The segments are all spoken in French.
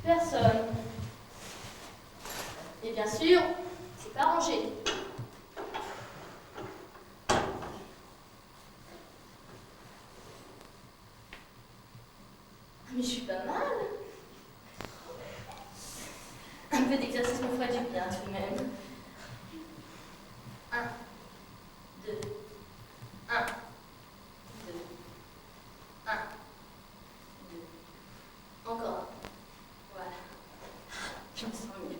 Personne. Et bien sûr, c'est pas rangé. Mais je suis pas mal. Un peu d'exercice me ferait du bien tout de même. 1, 2, 1, 2, 1, 2. Encore. Voilà. Je me sens mieux.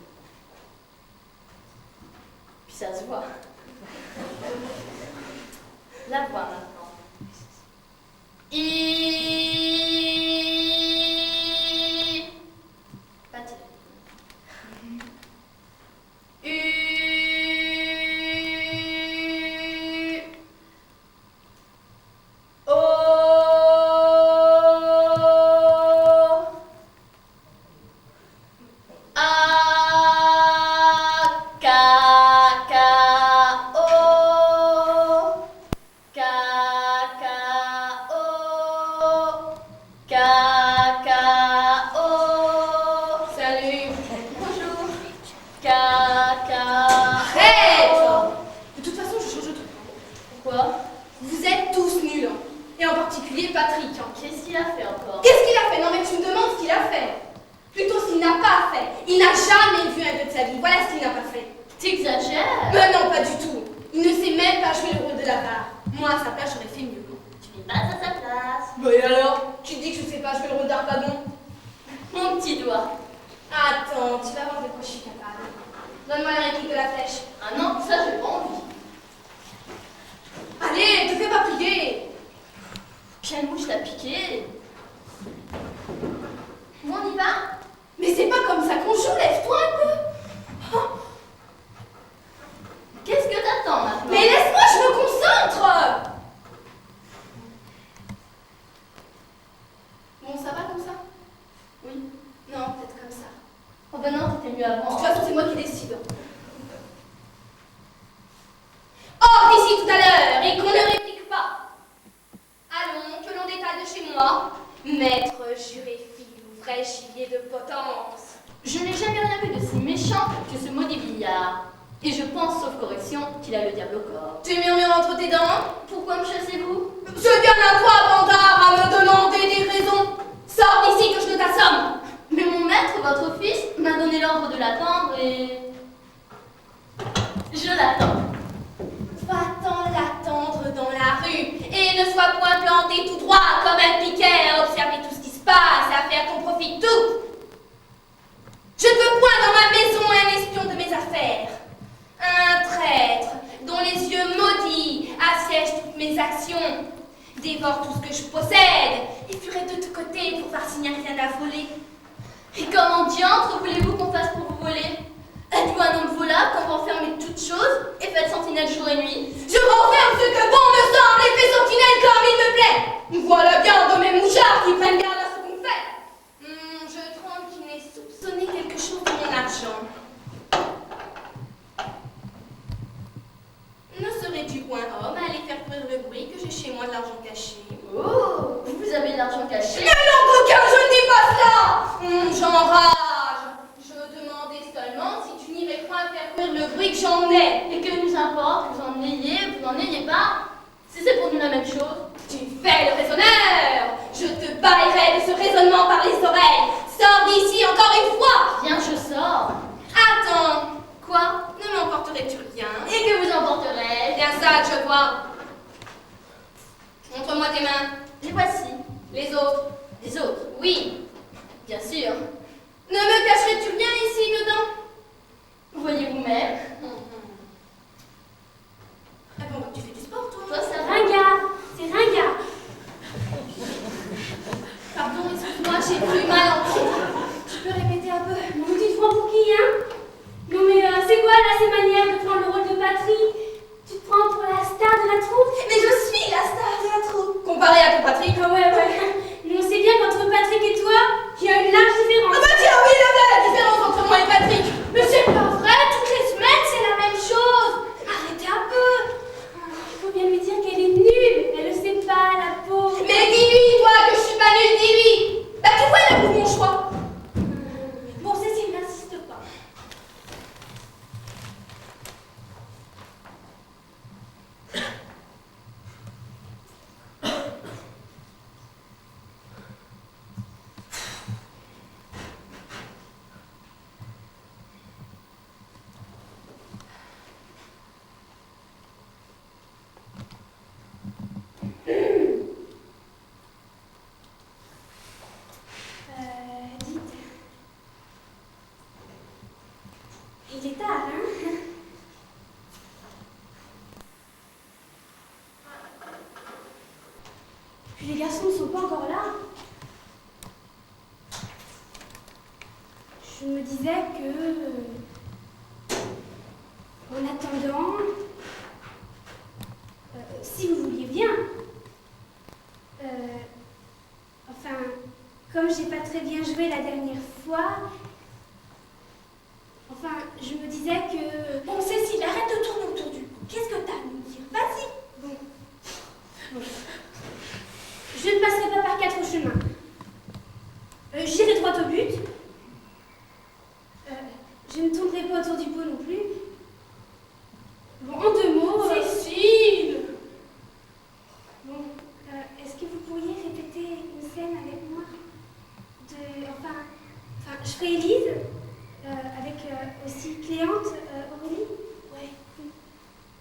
Puis ça se voit. La voix maintenant. Pas terrible. Vous êtes tous nuls, hein. Et en particulier Patrick. Hein. Qu'est-ce qu'il a fait encore? Qu'est-ce qu'il a fait? Non mais tu me demandes ce qu'il a fait. Plutôt ce qu'il n'a pas fait. Il n'a jamais vu un peu de sa vie. Voilà ce qu'il n'a pas fait. T'exagères? Mais non, pas du tout. Il ne sait même pas jouer le rôle de la barre. Moi, à sa place, j'aurais fait mieux. Tu n'es pas à sa place. Bah et alors? Tu dis que je ne sais pas jouer le rôle d'Arpagon? Mon petit doigt. Attends, tu vas voir de quoi je suis capable. Donne-moi la réplique de la flèche. Ah non, ça j'ai pas envie. Allez, te fais pas plier. Quelle mouche t'a piqué? Où on y va? Mais c'est pas comme ça qu'on joue, lève-toi un peu. Oh. Qu'est-ce que t'attends maintenant? Mais laisse-moi, je me concentre. Bon, ça va comme ça? Oui. Non, peut-être comme ça. Oh ben non, t'étais mieux De avant. toute façon, c'est moi qui décide. Or d'ici tout à l'heure, et qu'on ne réplique pas. Allons, que l'on détale de chez moi. Maître juré filou, vrai gibier de potence. Je n'ai jamais rien vu de si méchant que ce maudit billard. Et je pense, sauf correction, qu'il a le diable au corps. Tu murmures entre tes dents. Pourquoi me chassez-vous? C'est bien à toi, bâtard, à me demander des raisons. Sors d'ici que je ne t'assomme. Mais mon maître, votre fils, m'a donné l'ordre de l'attendre et... Je l'attends. Va-t'en l'attendre dans la rue et ne sois point planté tout droit comme un piquet à observer tout ce qui se passe et à faire ton profit tout. Je ne veux point dans ma maison un espion de mes affaires, un traître dont les yeux maudits assiègent toutes mes actions, dévore tout ce que je possède et fuirait de tous côtés pour voir s'il n'y a rien à voler. Et comment diantre voulez-vous qu'on fasse pour vous voler? Êtes-vous un homme volable qu'on va enfermer toutes choses et faites sentinelle jour et nuit? Je renferme ce que bon me semble et fais sentinelle comme il me plaît. Voilà bien de mes mouchards qui prennent garde à ce qu'on fait. Je tremble qu'il n'ait soupçonné quelque chose de mon argent. Ne serais-tu point homme à aller faire courir le bruit que j'ai chez moi de l'argent caché? Oh, vous avez de l'argent caché? Mais non, coquin, je ne dis pas cela. J'enrage. Je demandais seulement si tu n'irais point faire courir le bruit que j'en ai. Et que nous importe, vous en ayez, vous n'en ayez pas? Si c'est pour nous la même chose. Tu fais le raisonneur. Je te baillerai de ce raisonnement par les oreilles. Sors d'ici encore une fois. Viens, je sors. Attends. Quoi? Il est tard, hein? Puis les garçons ne sont pas encore là. Je me disais que, en attendant, si vous vouliez bien, enfin, comme j'ai pas très bien joué la dernière fois, enfin, je me disais que... Bon, Cécile, arrête de tourner autour du pot. Qu'est-ce que t'as à nous dire? Vas-y. Bon. Je ne passerai pas par 4 chemins. J'irai droit au but. Je ne tournerai pas autour du pot non plus. Bon, en 2 mots... Cécile! Bon, est-ce que vous pourriez répéter une scène avec moi Enfin, je ferai Élise, avec aussi Cléante, Aurélie. Ouais.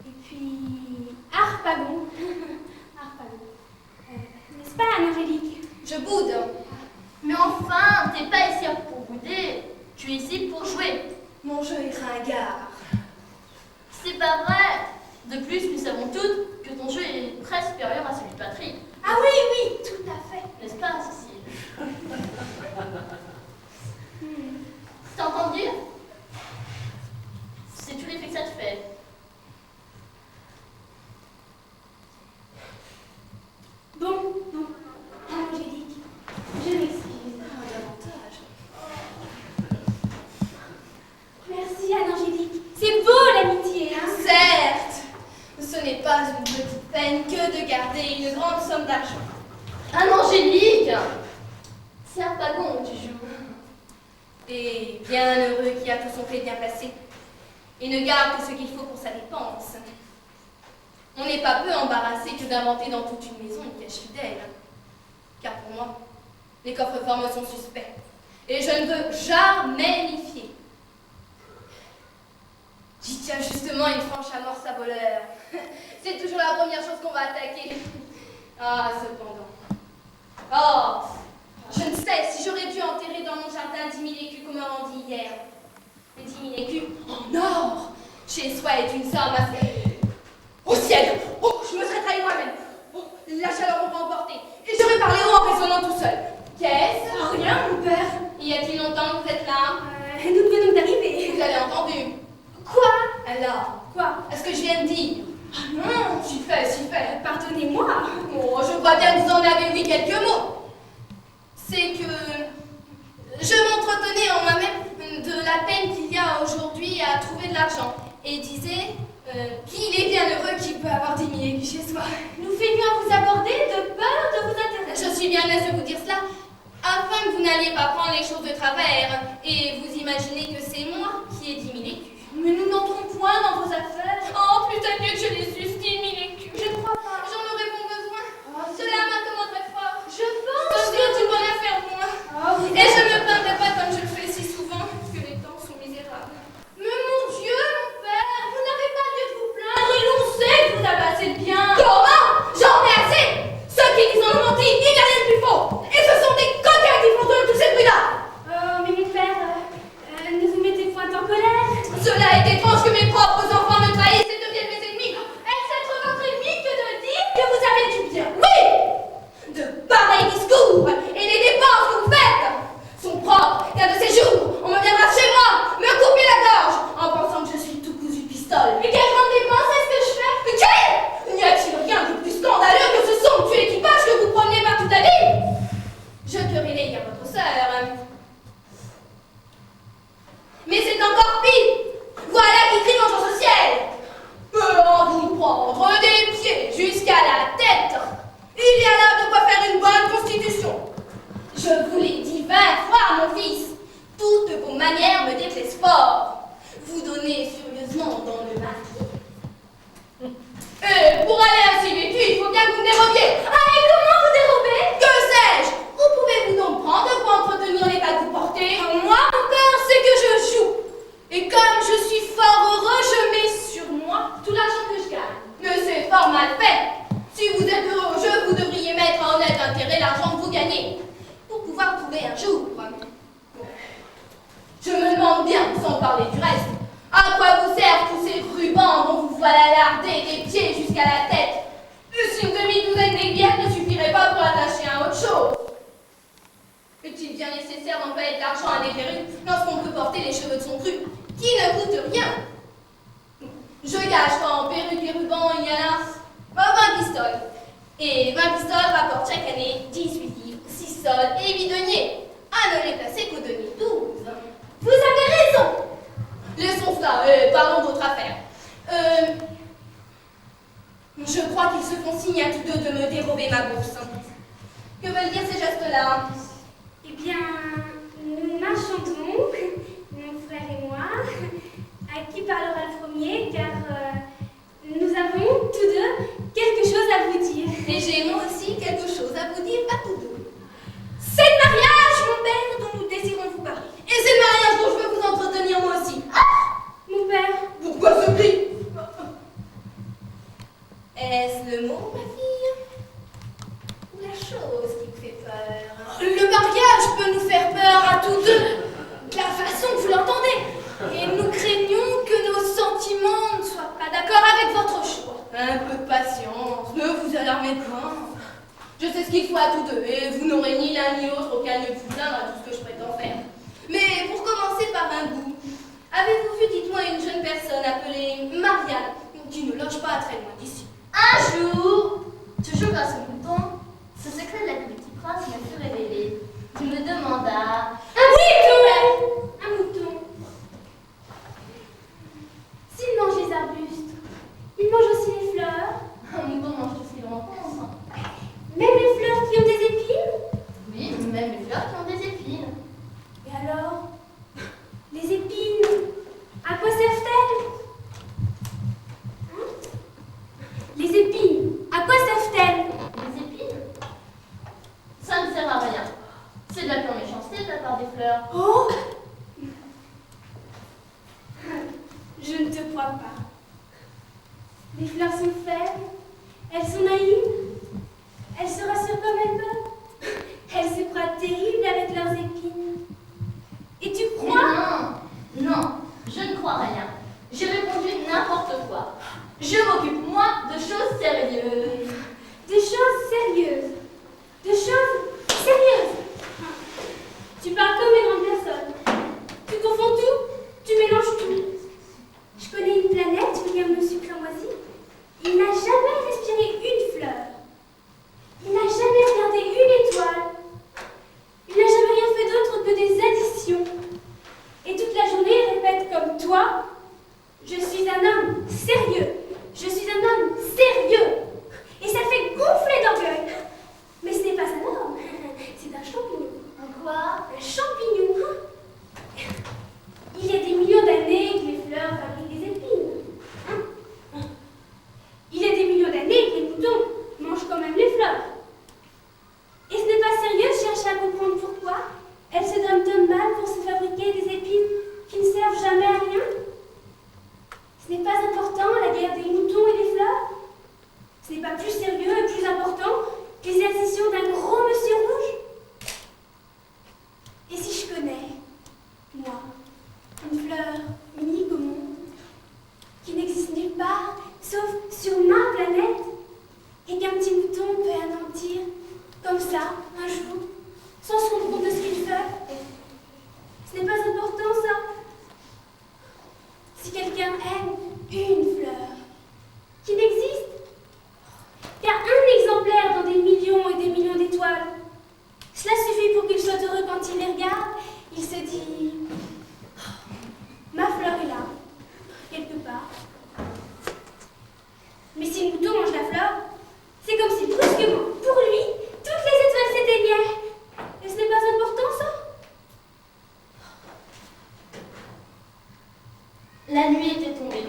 Et puis, Harpagon. Harpagon. N'est-ce pas, Anne-Angélique? Je boude. Mais enfin, t'es pas ici pour bouder, tu es ici pour jouer. Mon jeu est ringard. C'est pas vrai. De plus, nous savons toutes que ton jeu est très supérieur à celui de Patrick. Ah oui, tout à fait. N'est-ce pas, Cécile? T'as entendu? C'est tout l'effet que ça te fait. Bon, Angélique, je m'excuse. Davantage. Merci, Anne-Angélique. C'est beau, l'amitié, hein? Certes, ce n'est pas une petite peine que de garder une grande somme d'argent. Anne-Angélique! C'est Harpagon où tu joues. Et bien heureux qui a tout son fait bien placé et ne garde que ce qu'il faut pour sa dépense. On n'est pas peu embarrassé que d'inventer dans toute une maison une cache fidèle. Car pour moi, les coffres-forts me sont suspects. Et je ne veux jamais m'y fier. J'y tiens justement une franche amorce à voleur. C'est toujours la première chose qu'on va attaquer. Ah, cependant. Oh, je ne sais si j'aurais dû enterrer dans mon jardin 10 000 écus comme on dit hier. Mais 10 000 écus en or chez soi est une somme assez... Au ciel! Oh, je me serais trahi moi-même. Oh, la chaleur m'aurait emporté. Et j'aurais parlé haut en résonnant tout seul. Qu'est-ce? Oh, rien, mon père. Y a-t-il longtemps que vous êtes là? Nous venons d'arriver. Vous avez entendu? Quoi? Alors, Quoi? est-ce que je viens de dire? Ah non, si fait. Pardonnez-moi. Oh, je crois bien que vous en avez dit quelques mots. C'est que je m'entretenais en moi-même de la peine qu'il y a aujourd'hui à trouver de l'argent et disais qu'il est bien heureux qu'il peut avoir 10 000 écus chez soi. Nous feignons à vous aborder de peur de vous intéresser. Je suis bien aise de vous dire cela afin que vous n'alliez pas prendre les choses de travers et vous imaginez que c'est moi qui ai 10 000 écus. Mais nous n'entrons point dans vos affaires. Oh, putain mieux que je les eusse 10 000 écus. Je ne crois pas. J'en aurais bon besoin. Oh, Cela m'accommoderait fort. Je pense. Ça serait du bon à faire moi. Oh, vous Et je me plaindrai pas comme je le fais si souvent que les temps sont misérables. Mais mon Dieu, mon père, vous n'avez pas lieu de vous plaindre. Et l'on sait que vous avez assez de biens. Comment? J'en ai assez. Ceux qui disent en menti, il n'y a rien de plus faux. Et ce sont des coquins qui font tous ces bruits-là. Oh, mais mon père, ne vous mettez point en colère. Cela est étrange que mes propres enfants me trahissent et deviennent mes ennemis. Est-ce être votre ennemi que de dire que vous avez du bien? Oui! De pareils discours et les dépenses que vous faites sont propres qu'un de ces jours, on me viendra chez moi, me couper la gorge, en pensant que je suis tout cousu pistole. Mais quelle grande dépense est-ce que je fais? Mais quel? N'y a-t-il rien de plus scandaleux que ce somptueux équipage que vous promenez par toute la ville? Je querellais à votre sœur. Mais c'est encore pire. Voilà qui crie mon au ciel. Peut en vous prendre des pieds jusqu'à la tête. Il y a là de quoi faire une bonne constitution. Je vous l'ai dit 20 fois, mon fils. Toutes vos manières me déplaisent fort. Vous donnez furieusement dans le marquis. Et pour aller ainsi vêtu, il faut bien que vous me dérobiez. Ah, et comment vous dérobez? Que sais-je? Où pouvez-vous donc prendre pour entretenir l'état que vous portez? Moi, mon père, C'est que je joue. Et comme je suis fort heureux, je mets sur moi tout l'argent que je gagne. Mais c'est fort mal fait. Si vous êtes heureux au jeu, vous devriez mettre en honnête intérêt l'argent que vous gagnez. Pour pouvoir trouver un jour. Je me demande bien, sans parler du reste, regardez, des pieds jusqu'à la tête. Plus une demi-douzaine d'aiguillettes ne suffirait pas pour attacher à autre chose. Est-il bien nécessaire d'employer de l'argent à des perruques lorsqu'on peut porter les cheveux de son cru, qui ne coûtent rien? Je gage qu'en perruque et ruban, il y en a 20 pistoles. Et 20 pistoles rapportent chaque année 18 livres, 6 sols et 8 deniers, à ne les placer qu'au 2012. Vous avez raison. Laissons cela, parlons d'autre affaire. Je crois qu'ils se font signe à tous deux de me dérober ma bourse. Que veulent dire ces gestes-là? Eh bien, nous marchons donc, mon frère et moi. À qui parlera le premier, car nous avons tous deux quelque chose à vous dire. Et j'ai moi aussi quelque chose à vous dire à tous deux. C'est le mariage, mon père, dont nous désirons vous parler. Et c'est le mariage dont je veux vous entretenir moi aussi. Mon père. Pourquoi ce cri? Est-ce le mot, ma fille? Ou la chose qui vous fait peur? Le mariage peut nous faire peur à tous deux, de la façon que vous l'entendez. Et nous craignons que nos sentiments ne soient pas d'accord avec votre choix. Un peu de patience, ne vous alarmez point. Je sais ce qu'il faut à tous deux, et vous n'aurez ni l'un ni l'autre auquel ne vous plaindre à tout ce que je prétends faire. Mais pour commencer par un goût, avez-vous vu, dites-moi, une jeune personne appelée Marianne, qui ne loge pas très loin d'ici? Un jour, toujours grâce au mouton, ce secret de la vie du petit prince me fut révélé. Tu me demandas... Un mouton. S'il mange les arbustes, il mange aussi les fleurs. Un mouton mange tout ce qu'il rencontre. Même les fleurs qui ont des épines. Oui, même les fleurs qui ont des épines. Et alors, les épines, à quoi servent-elles? Hein? Les épines, à quoi servent-elles? Les épines? Ça ne sert à rien. C'est de la pure méchanceté de la part des fleurs. Oh! Je ne te crois pas. Les fleurs sont faibles, elles sont naïves, elles se rassurent comme elles peuvent. Elles se croient terribles avec leurs épines. Et tu Mais crois? non, non, je ne crois rien. J'ai répondu n'importe quoi. Je m'occupe, moi, de choses sérieuses. Des choses sérieuses. De choses sérieuses. Tu parles comme les grandes personnes. Tu confonds tout, tu mélanges tout. Je connais une planète où il y a un monsieur cramoisi. Il n'a jamais respiré une fleur. Il n'a jamais regardé une étoile. Il n'a jamais rien fait d'autre que des additions. Et toute la journée, il répète comme toi, je suis un homme sérieux. Je suis un homme sérieux. Et ça fait gonfler d'orgueil. Mais ce n'est pas un homme, c'est un champignon. Un quoi? Un champignon. Il y a des millions d'années que les fleurs fabriquent des épines. Il y a des millions d'années que les moutons mangent quand même les fleurs. Et ce n'est pas sérieux de chercher à comprendre pourquoi elles se donnent tant de mal pour se fabriquer des épines qui ne servent jamais à rien. Ce n'est pas important la guerre des moutons et des fleurs. Ce n'est pas plus sérieux et plus important que les additions d'un gros monsieur rouge. Et si je connais, moi, une fleur unique au monde, qui n'existe nulle part, sauf sur ma planète, et qu'un petit mouton peut anéantir, comme ça, un jour, sans se rendre compte de ce qu'il fait, ce n'est pas important, ça. Si quelqu'un aime une fleur, qui n'existe qu'à un exemplaire dans des millions d'étoiles, cela suffit pour qu'il soit heureux quand il les regarde. Il se dit, ma fleur est là, quelque part. Mais si le mouton mange la fleur, c'est comme si brusquement, pour lui, toutes les étoiles s'éteignaient. Et ce n'est pas important, ça? La nuit était tombée.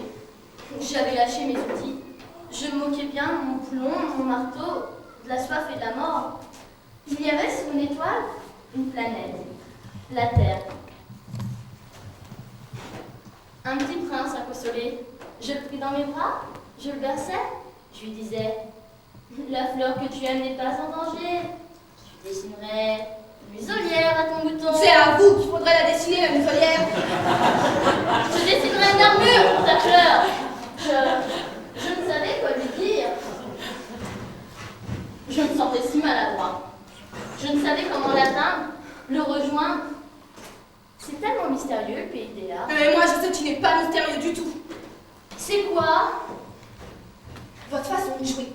J'avais lâché mes outils. Je moquais bien mon plomb, mon marteau, de la soif et de la mort. Il y avait sur une étoile une planète, la Terre. Un petit prince à consoler. Je le pris dans mes bras, je le berçais, je lui disais « La fleur que tu aimes n'est pas en danger. Je dessinerai une muselière à ton mouton. » C'est à vous qu'il faudrait la dessiner, la muselière. Je dessinerai une armure pour ta fleur. Je ne mystérieux, le pays des larmes. Mais moi, je sais que tu n'es pas mystérieux du tout. C'est quoi? Votre façon de jouer.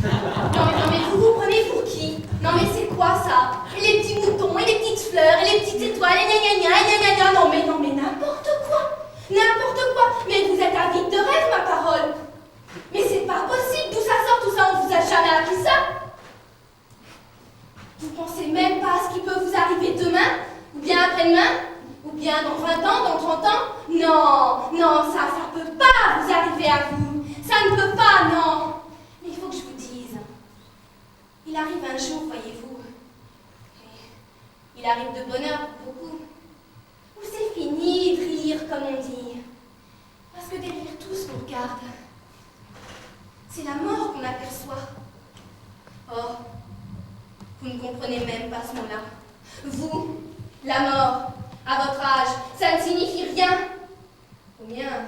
Non, mais vous vous prenez pour qui? Non, mais c'est quoi ça? Et les petits moutons, et les petites fleurs, et les petites étoiles, et gna gna. Non, mais n'importe quoi. N'importe quoi. Mais vous êtes avide de rêve, ma parole. Mais c'est pas possible. D'où ça sort tout ça? On vous a jamais appris ça? Vous pensez même pas à ce qui peut vous arriver demain? Ou bien après-demain? Ou bien dans 20 ans, dans 30 ans? Non, ça peut pas vous arriver à vous. Ça ne peut pas, non. Mais il faut que je vous dise. Il arrive un jour, voyez-vous. Il arrive de bonheur pour beaucoup. Où c'est fini de rire, comme on dit. Parce que derrière tout ce qu'on regarde, c'est la mort qu'on aperçoit. Oh, vous ne comprenez même pas ce mot-là. Vous, la mort, à votre âge, ça ne signifie rien. Au mien,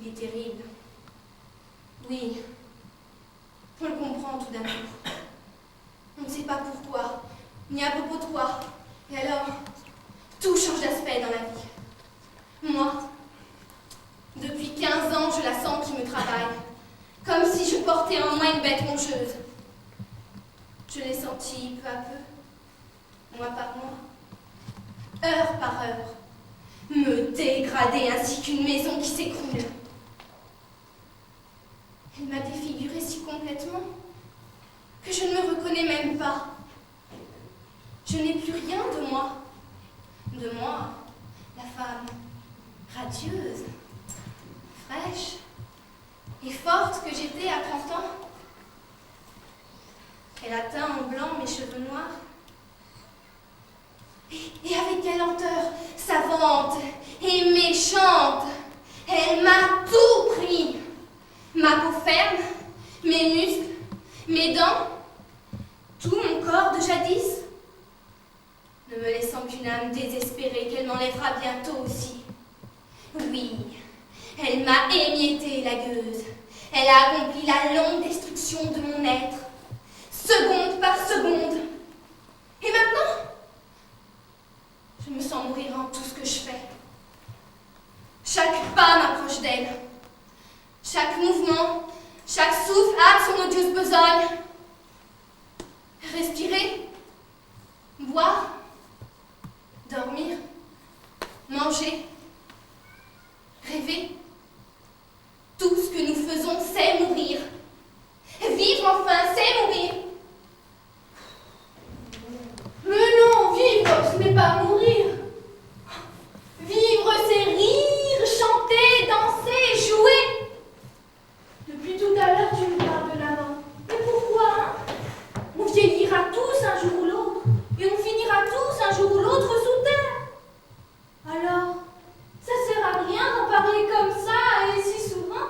il est terrible. Oui, on le comprend tout d'un coup. On ne sait pas pourquoi, ni à propos de quoi. Et alors, tout change d'aspect dans la vie. Moi, depuis 15 ans, je la sens qui me travaille. Comme si je portais en moi une bête rongeuse. Je l'ai sentie peu à peu, mois par mois, heure par heure, me dégrader ainsi qu'une maison qui s'écroule. Elle m'a défigurée si complètement que je ne me reconnais même pas. Je n'ai plus rien de moi. De moi, la femme radieuse, fraîche et forte que j'étais à 30 ans. Elle a teint en blanc mes cheveux noirs. Et avec quelle lenteur savante et méchante, elle m'a tout pris. Ma peau ferme, mes muscles, mes dents, tout mon corps de jadis, ne me laissant qu'une âme désespérée qu'elle m'enlèvera bientôt aussi. Oui, elle m'a émietté la gueuse. Elle a accompli la longue destruction de mon être, seconde par seconde. Et maintenant, je me sens mourir en tout ce que je fais. Chaque pas m'approche d'elle. Chaque mouvement, chaque souffle hâte son odieuse besogne. Respirer, boire, dormir, manger, rêver. Tout ce que nous faisons, c'est mourir. Vivre, enfin, c'est mourir. Mais non, vivre, ce n'est pas mourir. Vivre, c'est rire, chanter, danser, jouer. Depuis tout à l'heure, tu me parles de la mort. Mais pourquoi, hein? On vieillira tous un jour ou l'autre, et on finira tous un jour ou l'autre sous terre. Alors, ça sert à rien d'en parler comme ça et si souvent.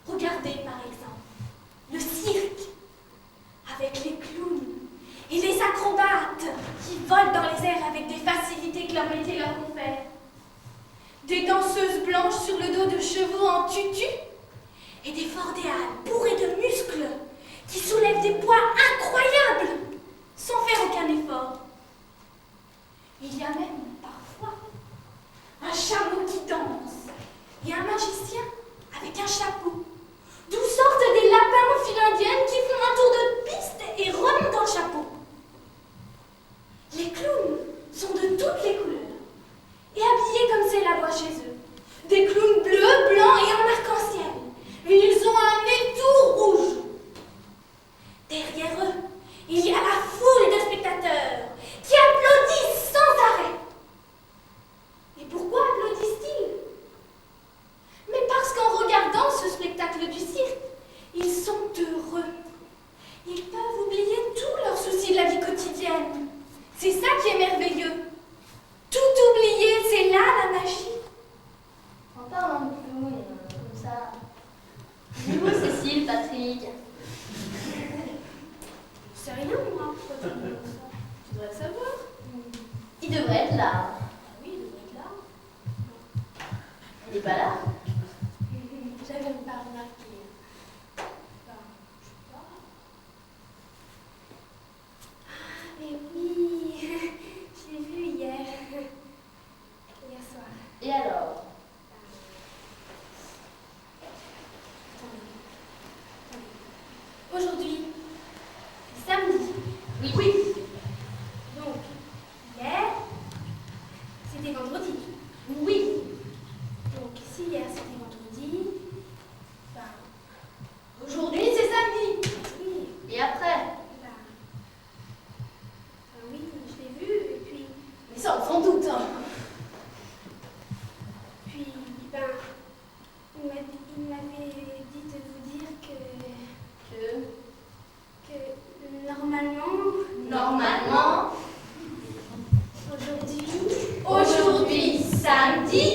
Regardez par exemple le cirque, avec les clowns et les acrobates qui volent dans les airs avec des facilités que leur métier leur confère. Des danseuses blanches sur le dos de chevaux en tutu et des fordéales bourrés de muscles qui soulèvent des poids incroyables sans faire aucun effort. Il y a même parfois un chameau qui danse et un magicien avec un chapeau, d'où sortent des lapins aux files indiennes qui font un tour de piste et remontent en chapeau. Les clowns sont de toutes les couleurs et habillés comme c'est la loi chez eux. Des clowns bleus, blancs et en arc-en-ciel. Et ils ont un nez tout rouge. Derrière eux, il y a la foule de spectateurs qui applaudissent sans arrêt. Et pourquoi applaudissent-ils? Mais parce qu'en regardant ce spectacle du cirque, ils sont heureux. Ils peuvent oublier tous leurs soucis de la vie quotidienne. C'est ça qui est merveilleux. Tout oublier, c'est là la magie. En parlant de clown, comme ça. Dis-vous, Cécile, Patrick. C'est rien, moi. Pourquoi tu me dis ça? Tu devrais le savoir. Il devrait être là. Ah oui, il devrait être là. Il n'est pas là. J'avais même pas remarqué. Enfin, je sais pas. Ah, mais oui, je l'ai vu hier. C'était vendredi. Oui. Donc si hier c'était vendredi, ben Aujourd'hui, c'est samedi. oui, Et après? oui, je l'ai vu et puis Mais ça, on s'en doute. Hein. puis ben il m'avait dit de vous dire que normalement Normalement, aujourd'hui samedi,